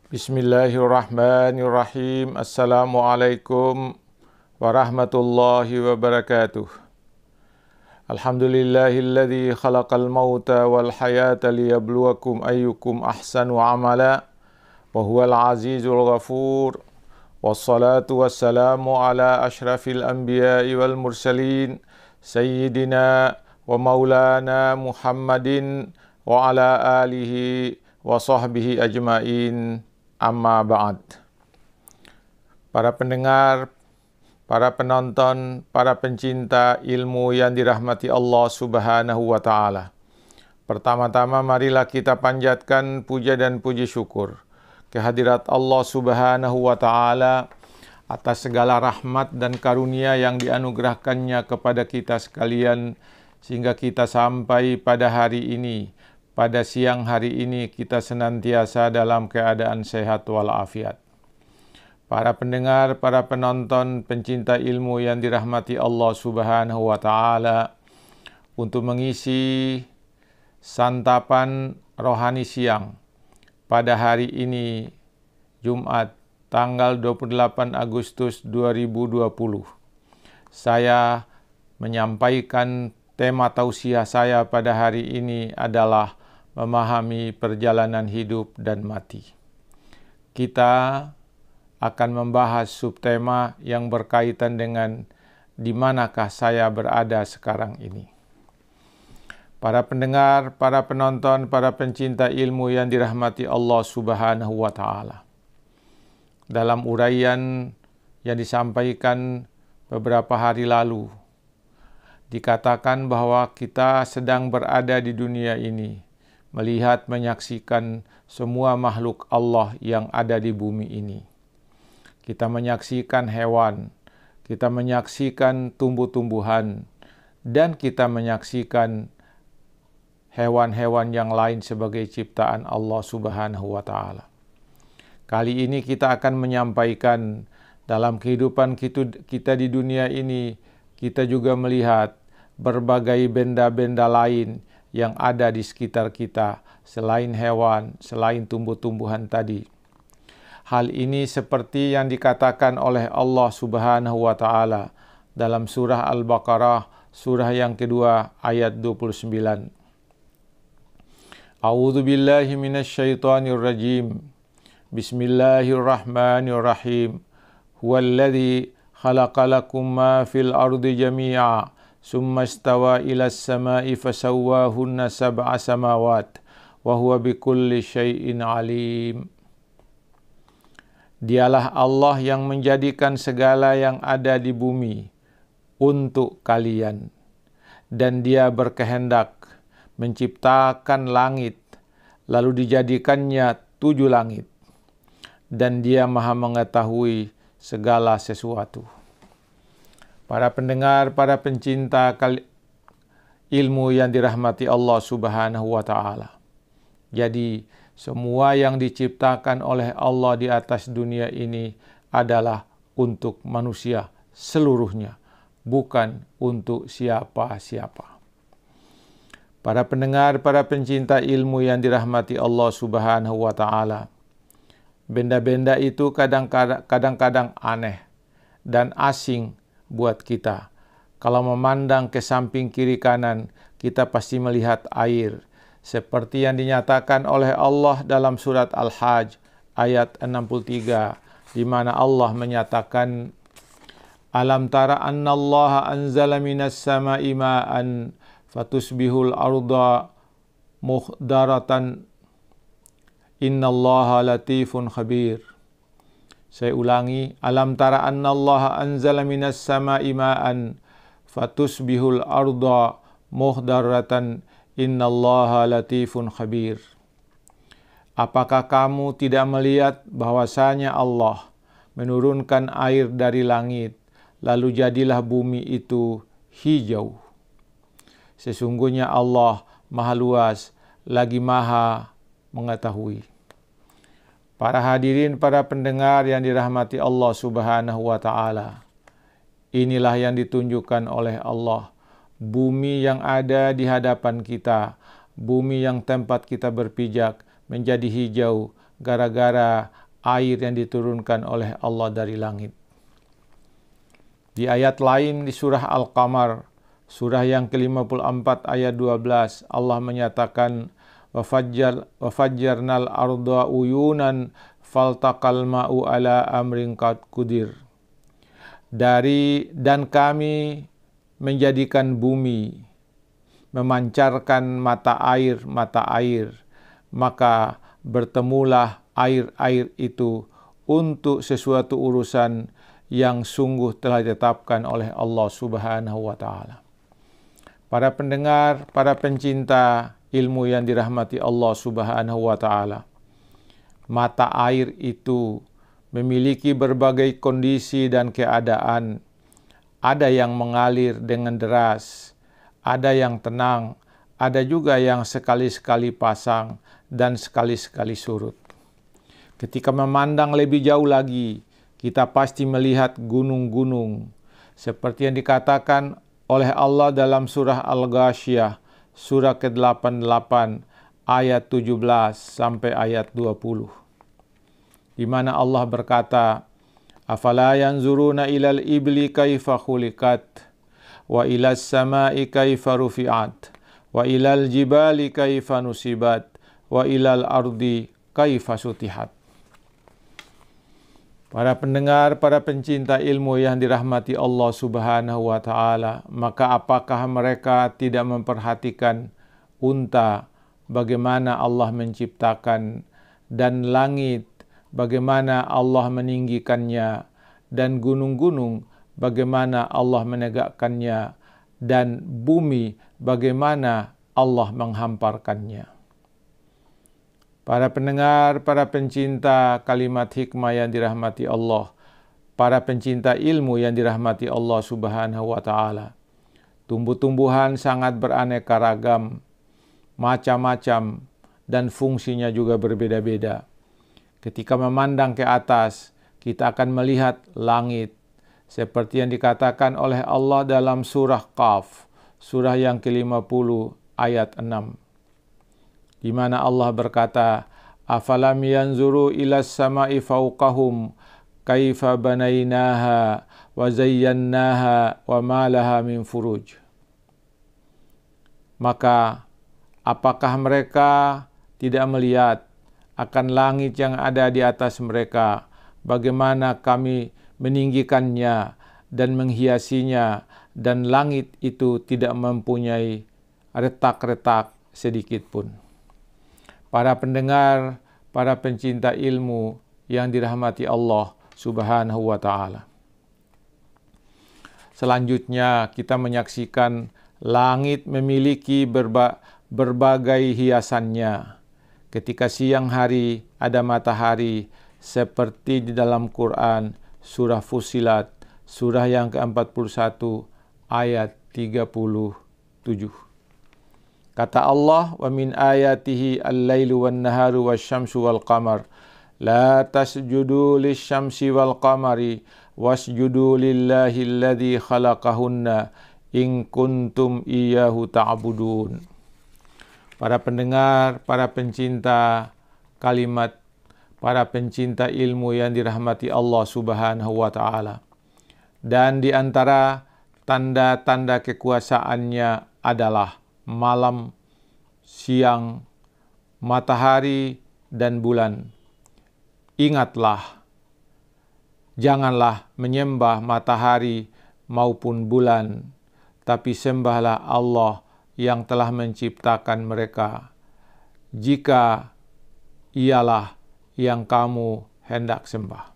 Bismillahirrahmanirrahim. Assalamualaikum warahmatullahi wabarakatuh. Alhamdulillahilladzi khalaqal mauta wal hayata liyabluwakum ayyukum ahsanu amala wa huwal azizul ghafur. Wassalatu wassalamu ala ashrafil anbiya'i wal mursalin sayyidina wa maulana Muhammadin wa ala alihi wa sahbihi ajmain. Amma ba'd. Para pendengar, para penonton, para pencinta ilmu yang dirahmati Allah Subhanahu wa Ta'ala. Pertama-tama marilah kita panjatkan puja dan puji syukur kehadirat Allah Subhanahu wa Ta'ala atas segala rahmat dan karunia yang dianugerahkannya kepada kita sekalian sehingga kita sampai pada hari ini. Pada siang hari ini kita senantiasa dalam keadaan sehat walafiat. Para pendengar, para penonton, pencinta ilmu yang dirahmati Allah Subhanahu wa Ta'ala, untuk mengisi santapan rohani siang pada hari ini Jumat tanggal 28 Agustus 2020. Saya menyampaikan tema tausiah saya pada hari ini adalah memahami perjalanan hidup dan mati. Kita akan membahas subtema yang berkaitan dengan di manakah saya berada sekarang ini. Para pendengar, para penonton, para pencinta ilmu yang dirahmati Allah Subhanahu wa Ta'ala. Dalam uraian yang disampaikan beberapa hari lalu, dikatakan bahwa kita sedang berada di dunia ini, melihat, menyaksikan semua makhluk Allah yang ada di bumi ini. Kita menyaksikan hewan, kita menyaksikan tumbuh-tumbuhan, dan kita menyaksikan hewan-hewan yang lain sebagai ciptaan Allah Subhanahu wa Ta'ala. Kali ini kita akan menyampaikan dalam kehidupan kita di dunia ini, kita juga melihat berbagai benda-benda lain yang ada di sekitar kita, selain hewan, selain tumbuh-tumbuhan tadi. Hal ini seperti yang dikatakan oleh Allah Subhanahu wa Ta'ala dalam surah Al-Baqarah, surah yang kedua, ayat 29. A'udzu billahi minasyaitonir rajim. Bismillahirrahmanirrahim. Huwallazi khalaqalakum ma fil ardi jami'a summa istawa ila as-sama'i fasawwahunna sab'a samawat wa huwa bikulli syai'in alim. Dialah Allah yang menjadikan segala yang ada di bumi untuk kalian, dan Dia berkehendak menciptakan langit lalu dijadikannya 7 langit, dan Dia Maha mengetahui segala sesuatu. Para pendengar, para pencinta ilmu yang dirahmati Allah Subhanahu wa Ta'ala. Jadi, semua yang diciptakan oleh Allah di atas dunia ini adalah untuk manusia seluruhnya, bukan untuk siapa-siapa. Para pendengar, para pencinta ilmu yang dirahmati Allah Subhanahu wa Ta'ala. Benda-benda itu kadang-kadang aneh dan asing buat kita. Kalau memandang ke samping kiri kanan, kita pasti melihat air. Seperti yang dinyatakan oleh Allah dalam surat Al-Hajj ayat 63, di mana Allah menyatakan, Alam tara annallaha anzala minas sama'i ma'an fatusbihul arda mukhdaratan innallaha latifun khabir. Saya ulangi, alam tara annallaha anzala minas sama'i ma'an fatusbihul arda mukhdaratan innallaha latifun khabir. Apakah kamu tidak melihat bahwasanya Allah menurunkan air dari langit, lalu jadilah bumi itu hijau. Sesungguhnya Allah Maha luas, lagi Maha mengetahui. Para hadirin, para pendengar yang dirahmati Allah Subhanahu wa Ta'ala. Inilah yang ditunjukkan oleh Allah. Bumi yang ada di hadapan kita, bumi yang tempat kita berpijak menjadi hijau gara-gara air yang diturunkan oleh Allah dari langit. Di ayat lain di surah Al-Qamar, surah yang ke-54 ayat 12, Allah menyatakan wafajjarnal arda uyunan faltaqal ma'u ala amrin qad qudir. Dan kami menjadikan bumi memancarkan mata air, maka bertemulah air-air itu untuk sesuatu urusan yang sungguh telah ditetapkan oleh Allah Subhanahu wa taala. Para pendengar, para pencinta ilmu yang dirahmati Allah Subhanahu wa taala. Mata air itu memiliki berbagai kondisi dan keadaan. Ada yang mengalir dengan deras, ada yang tenang, ada juga yang sekali-sekali pasang dan sekali-sekali surut. Ketika memandang lebih jauh lagi, kita pasti melihat gunung-gunung. Seperti yang dikatakan oleh Allah dalam surah Al-Ghasyiyah, surah ke-88, ayat 17 sampai ayat 20. Di mana Allah berkata, "Afala yanzuruna ilal ibli kaifa khuliqat, wa ilas sama'i kaifa rufi'at, wa ilal jibali kaifa nusibat, wa ilal ardi kaifa sutihat." Para pendengar, para pencinta ilmu yang dirahmati Allah Subhanahu wa taala, maka apakah mereka tidak memperhatikan unta, bagaimana Allah menciptakan, dan langit, bagaimana Allah meninggikannya, dan gunung-gunung, bagaimana Allah menegakkannya, dan bumi, bagaimana Allah menghamparkannya. Para pendengar, para pencinta kalimat hikmah yang dirahmati Allah, para pencinta ilmu yang dirahmati Allah Subhanahu wa taala. Tumbuh-tumbuhan sangat beraneka ragam, macam-macam, dan fungsinya juga berbeda-beda. Ketika memandang ke atas, kita akan melihat langit, seperti yang dikatakan oleh Allah dalam surah Qaf, surah yang ke-50 ayat 6. Di mana Allah berkata, "Afalam yanzuru ilas sama'i fawqahum kaifa banainaha wa zayyannaha wa ma laha min furuj." Maka apakah mereka tidak melihat akan langit yang ada di atas mereka, bagaimana kami meninggikannya dan menghiasinya, dan langit itu tidak mempunyai retak-retak sedikit pun. Para pendengar, para pencinta ilmu yang dirahmati Allah Subhanahu wa taala. Selanjutnya kita menyaksikan langit memiliki berbagai hiasannya. Ketika siang hari ada matahari, seperti di dalam Quran surah Fussilat, surah yang ke-41 ayat 37. Kata Allah, "Wa min ayatihi al-lailu wan naharu wasyamsu wal qamar. La tasjudu lisyamsi wal qamari wasjudu lillahi alladzi khalaqahunna in kuntum iyyahu ta'budun." Para pendengar, para pencinta kalimat, para pencinta ilmu yang dirahmati Allah Subhanahu wa taala. Dan di antara tanda-tanda kekuasaannya adalah malam, siang, matahari, dan bulan. Ingatlah, janganlah menyembah matahari maupun bulan, tapi sembahlah Allah yang telah menciptakan mereka, jika ialah yang kamu hendak sembah.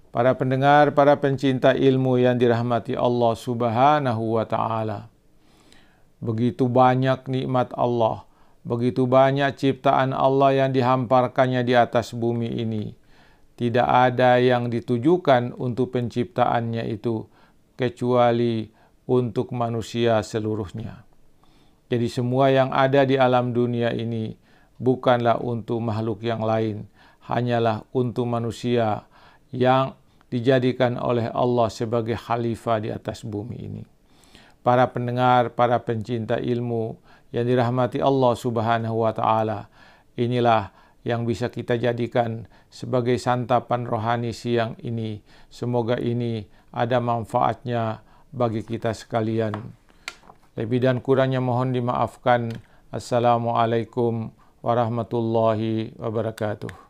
Para pendengar, para pencinta ilmu yang dirahmati Allah Subhanahu wa taala. Begitu banyak nikmat Allah, begitu banyak ciptaan Allah yang dihamparkannya di atas bumi ini. Tidak ada yang ditujukan untuk penciptaannya itu, kecuali untuk manusia seluruhnya. Jadi semua yang ada di alam dunia ini bukanlah untuk makhluk yang lain, hanyalah untuk manusia yang dijadikan oleh Allah sebagai khalifah di atas bumi ini. Para pendengar, para pencinta ilmu yang dirahmati Allah Subhanahu wa taala, inilah yang bisa kita jadikan sebagai santapan rohani siang ini. Semoga ini ada manfaatnya bagi kita sekalian. Lebih dan kurangnya mohon dimaafkan. Assalamualaikum warahmatullahi wabarakatuh.